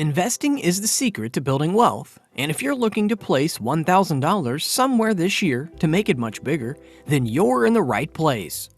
Investing is the secret to building wealth, and if you're looking to place $1,000 somewhere this year to make it much bigger, then you're in the right place.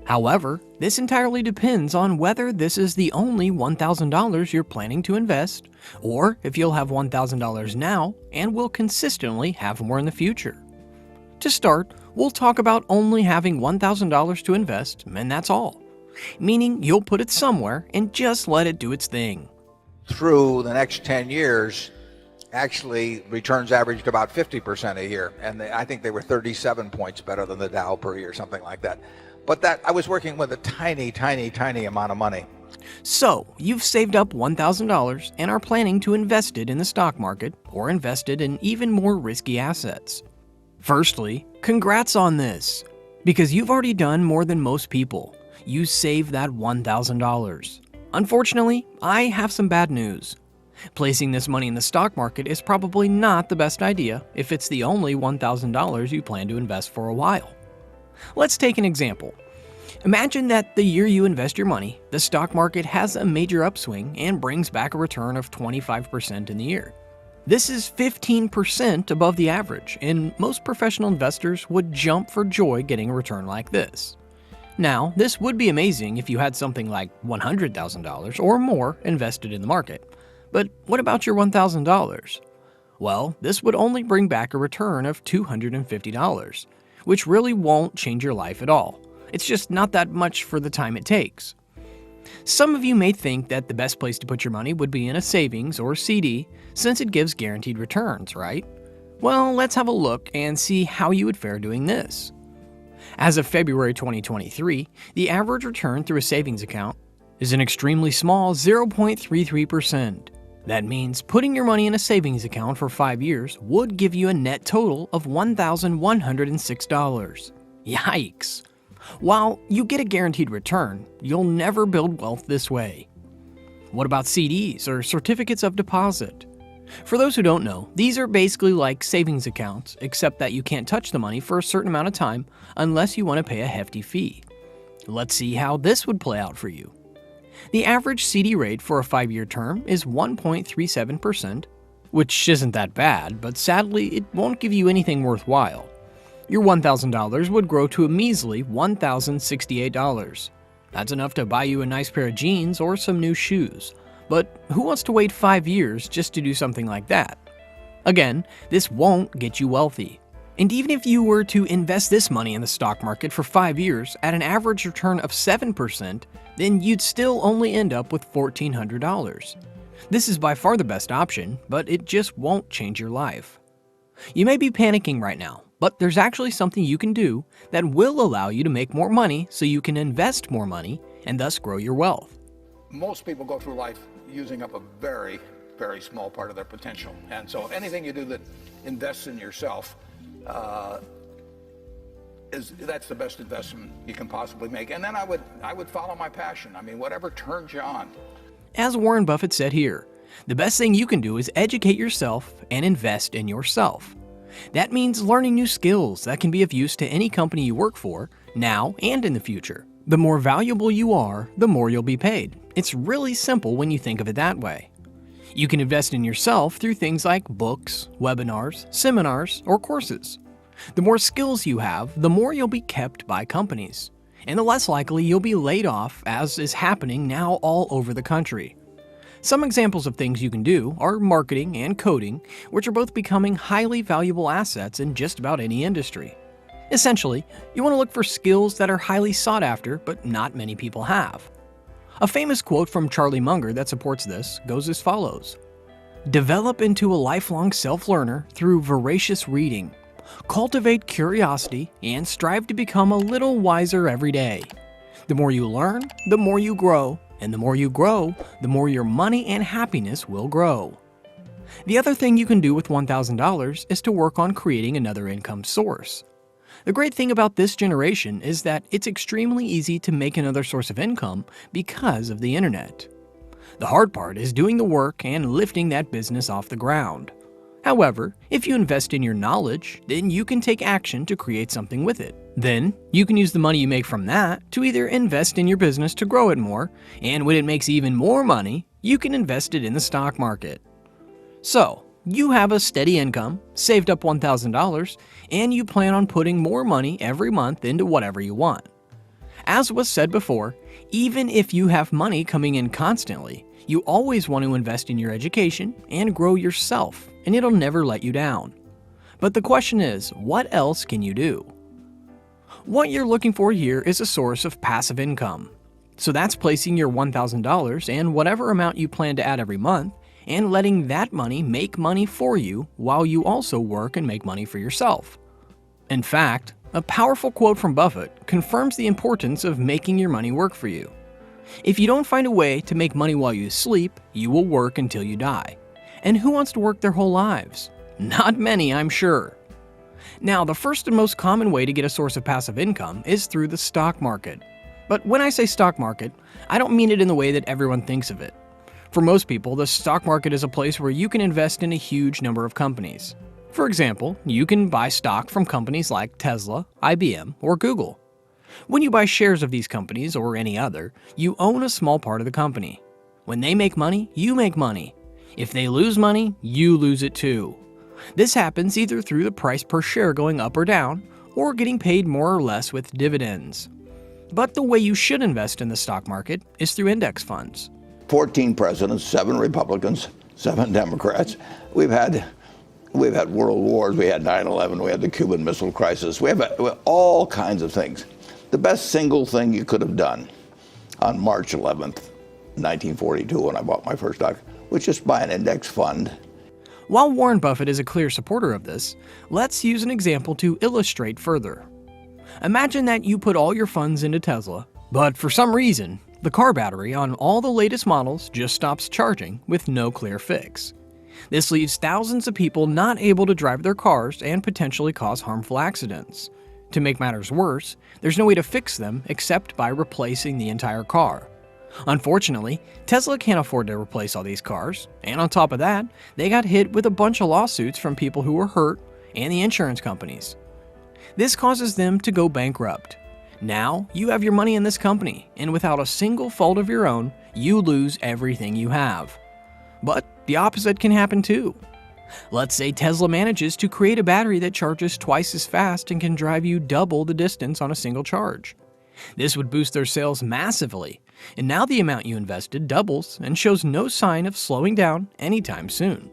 However, this entirely depends on whether this is the only $1,000 you're planning to invest, or if you'll have $1,000 now and will consistently have more in the future. To start, we'll talk about only having $1,000 to invest, and that's all. Meaning you'll put it somewhere and just let it do its thing. Through the next 10 years, actually returns averaged about 50% a year, and I think they were 37 points better than the Dow per year, something like that. But that I was working with a tiny amount of money. So, you've saved up $1,000 and are planning to invest it in the stock market or invest it in even more risky assets. Firstly, congrats on this, because you've already done more than most people. You saved that $1,000. Unfortunately, I have some bad news. Placing this money in the stock market is probably not the best idea if it's the only $1,000 you plan to invest for a while. Let's take an example. Imagine that the year you invest your money, the stock market has a major upswing and brings back a return of 25% in the year. This is 15% above the average, and most professional investors would jump for joy getting a return like this. Now, this would be amazing if you had something like $100,000 or more invested in the market. But what about your $1,000? Well, this would only bring back a return of $250, which really won't change your life at all. It's just not that much for the time it takes. Some of you may think that the best place to put your money would be in a savings or CD, since it gives guaranteed returns, right? Well, let's have a look and see how you would fare doing this. As of February 2023, the average return through a savings account is an extremely small 0.33%. That means putting your money in a savings account for 5 years would give you a net total of $1,106. Yikes! While you get a guaranteed return, you'll never build wealth this way. What about CDs or certificates of deposit? For those who don't know, these are basically like savings accounts, except that you can't touch the money for a certain amount of time unless you want to pay a hefty fee. Let's see how this would play out for you. The average CD rate for a 5-year term is 1.37%, which isn't that bad, but sadly it won't give you anything worthwhile. Your $1,000 would grow to a measly $1,068. That's enough to buy you a nice pair of jeans or some new shoes. But who wants to wait 5 years just to do something like that? Again, this won't get you wealthy. And even if you were to invest this money in the stock market for 5 years at an average return of 7%, then you'd still only end up with $1,400. This is by far the best option, but it just won't change your life. You may be panicking right now, but there's actually something you can do that will allow you to make more money so you can invest more money and thus grow your wealth. Most people go through life using up a very small part of their potential. And so anything you do that invests in yourself, that's the best investment you can possibly make. And then I would follow my passion. I mean, whatever turns you on. As Warren Buffett said here, the best thing you can do is educate yourself and invest in yourself. That means learning new skills that can be of use to any company you work for, now and in the future. The more valuable you are, the more you'll be paid. It's really simple when you think of it that way. You can invest in yourself through things like books, webinars, seminars, or courses. The more skills you have, the more you'll be kept by companies, and the less likely you'll be laid off, as is happening now all over the country. Some examples of things you can do are marketing and coding, which are both becoming highly valuable assets in just about any industry. Essentially, you want to look for skills that are highly sought after, but not many people have. A famous quote from Charlie Munger that supports this goes as follows: "Develop into a lifelong self-learner through voracious reading. Cultivate curiosity and strive to become a little wiser every day. The more you learn, the more you grow, and the more you grow, the more your money and happiness will grow." The other thing you can do with $1,000 is to work on creating another income source. The great thing about this generation is that it's extremely easy to make another source of income because of the internet. The hard part is doing the work and lifting that business off the ground. However, if you invest in your knowledge, then you can take action to create something with it. Then, you can use the money you make from that to either invest in your business to grow it more, and when it makes even more money, you can invest it in the stock market. So, you have a steady income, saved up $1,000, and you plan on putting more money every month into whatever you want. As was said before, even if you have money coming in constantly, you always want to invest in your education and grow yourself, and it'll never let you down. But the question is, what else can you do? What you're looking for here is a source of passive income. So that's placing your $1,000 and whatever amount you plan to add every month, and letting that money make money for you while you also work and make money for yourself. In fact, a powerful quote from Buffett confirms the importance of making your money work for you. If you don't find a way to make money while you sleep, you will work until you die. And who wants to work their whole lives? Not many, I'm sure. Now, the first and most common way to get a source of passive income is through the stock market. But when I say stock market, I don't mean it in the way that everyone thinks of it. For most people, the stock market is a place where you can invest in a huge number of companies. For example, you can buy stock from companies like Tesla, IBM, or Google. When you buy shares of these companies or any other, you own a small part of the company. When they make money, you make money. If they lose money, you lose it too. This happens either through the price per share going up or down, or getting paid more or less with dividends. But the way you should invest in the stock market is through index funds. 14 presidents, 7 Republicans, 7 Democrats. We've had world wars. We had 9/11. We had the Cuban Missile Crisis. We have all kinds of things. The best single thing you could have done on March 11th, 1942, when I bought my first stock, was just buy an index fund. While Warren Buffett is a clear supporter of this, let's use an example to illustrate further. Imagine that you put all your funds into Tesla, but for some reason, the car battery on all the latest models just stops charging with no clear fix. This leaves thousands of people not able to drive their cars and potentially cause harmful accidents. To make matters worse, there's no way to fix them except by replacing the entire car. Unfortunately, Tesla can't afford to replace all these cars, and on top of that, they got hit with a bunch of lawsuits from people who were hurt and the insurance companies. This causes them to go bankrupt. Now, you have your money in this company, and without a single fault of your own, you lose everything you have. But the opposite can happen too. Let's say Tesla manages to create a battery that charges twice as fast and can drive you double the distance on a single charge. This would boost their sales massively, and now the amount you invested doubles and shows no sign of slowing down anytime soon.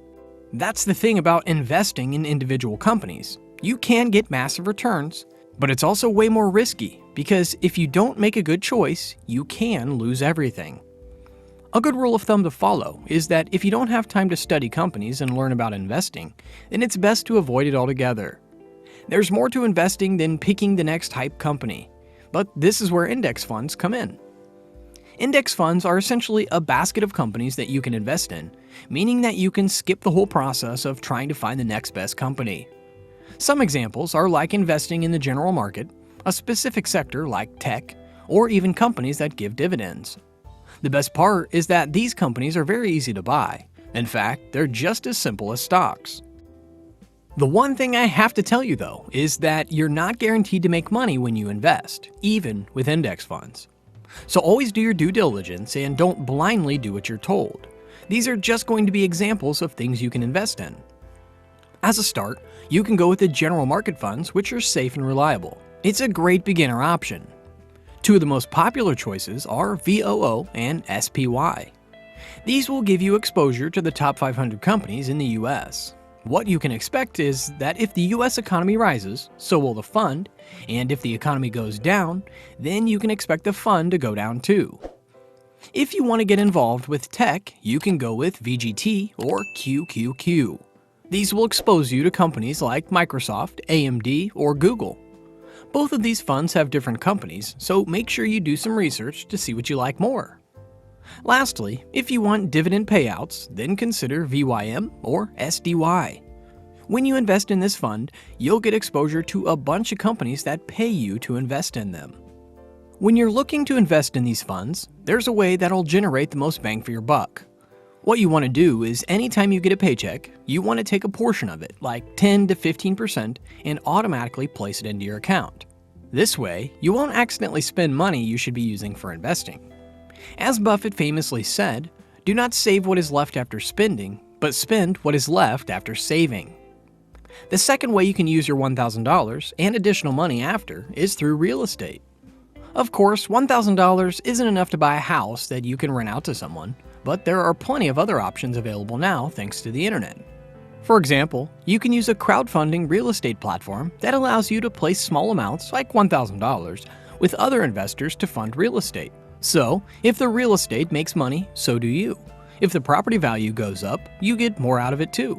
That's the thing about investing in individual companies. You can get massive returns, but it's also way more risky because if you don't make a good choice, you can lose everything. A good rule of thumb to follow is that if you don't have time to study companies and learn about investing, then it's best to avoid it altogether. There's more to investing than picking the next hype company, but this is where index funds come in. Index funds are essentially a basket of companies that you can invest in, meaning that you can skip the whole process of trying to find the next best company. Some examples are like investing in the general market, a specific sector like tech, or even companies that give dividends. The best part is that these companies are very easy to buy. In fact, they're just as simple as stocks. The one thing I have to tell you though is that you're not guaranteed to make money when you invest, even with index funds. So always do your due diligence and don't blindly do what you're told. These are just going to be examples of things you can invest in. As a start, you can go with the general market funds, which are safe and reliable. It's a great beginner option. Two of the most popular choices are VOO and SPY. These will give you exposure to the top 500 companies in the US. What you can expect is that if the US economy rises, so will the fund, and if the economy goes down, then you can expect the fund to go down too. If you want to get involved with tech, you can go with VGT or QQQ. These will expose you to companies like Microsoft, AMD, or Google. Both of these funds have different companies, so make sure you do some research to see what you like more. Lastly, if you want dividend payouts, then consider VYM or SDY. When you invest in this fund, you'll get exposure to a bunch of companies that pay you to invest in them. When you're looking to invest in these funds, there's a way that'll generate the most bang for your buck. What you want to do is anytime you get a paycheck, you want to take a portion of it, like 10 to 15%, and automatically place it into your account. This way, you won't accidentally spend money you should be using for investing. As Buffett famously said, Do not save what is left after spending, but spend what is left after saving. The second way you can use your $1,000 and additional money after is through real estate. Of course, $1,000 isn't enough to buy a house that you can rent out to someone, but there are plenty of other options available now thanks to the internet. For example, you can use a crowdfunding real estate platform that allows you to place small amounts, like $1,000, with other investors to fund real estate. So, if the real estate makes money, so do you. If the property value goes up, you get more out of it too.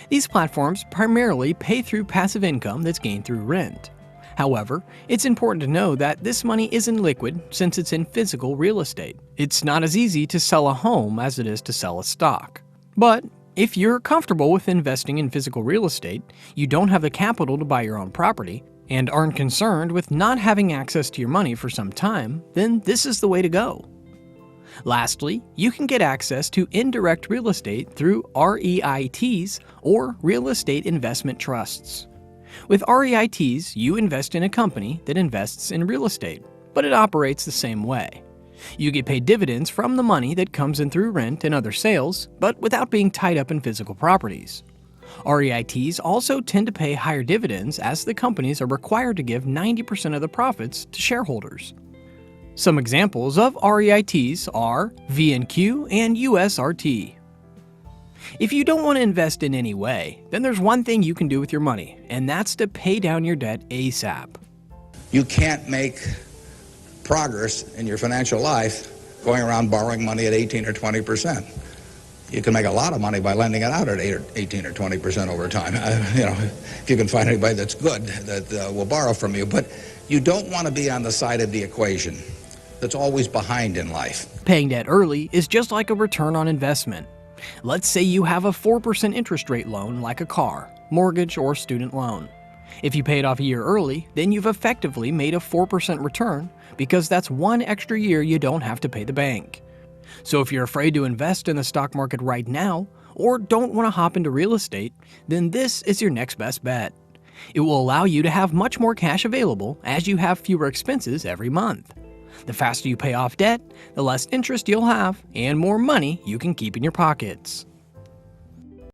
These platforms primarily pay through passive income that's gained through rent. However, it's important to know that this money isn't liquid since it's in physical real estate. It's not as easy to sell a home as it is to sell a stock. But if you're comfortable with investing in physical real estate, you don't have the capital to buy your own property, and aren't concerned with not having access to your money for some time, then this is the way to go. Lastly, you can get access to indirect real estate through REITs or real estate investment trusts. With REITs, you invest in a company that invests in real estate, but it operates the same way. You get paid dividends from the money that comes in through rent and other sales, but without being tied up in physical properties. REITs also tend to pay higher dividends as the companies are required to give 90% of the profits to shareholders. Some examples of REITs are VNQ and USRT. If you don't want to invest in any way, then there's one thing you can do with your money, and that's to pay down your debt ASAP. You can't make progress in your financial life going around borrowing money at 18 or 20%. You can make a lot of money by lending it out at 18 or 20% over time. If you can find anybody that's good that will borrow from you. But you don't want to be on the side of the equation that's always behind in life. Paying debt early is just like a return on investment. Let's say you have a 4% interest rate loan like a car, mortgage, or student loan. If you pay it off a year early, then you've effectively made a 4% return because that's one extra year you don't have to pay the bank. So if you're afraid to invest in the stock market right now, or don't want to hop into real estate, then this is your next best bet. It will allow you to have much more cash available as you have fewer expenses every month. The faster you pay off debt, the less interest you'll have, and more money you can keep in your pockets.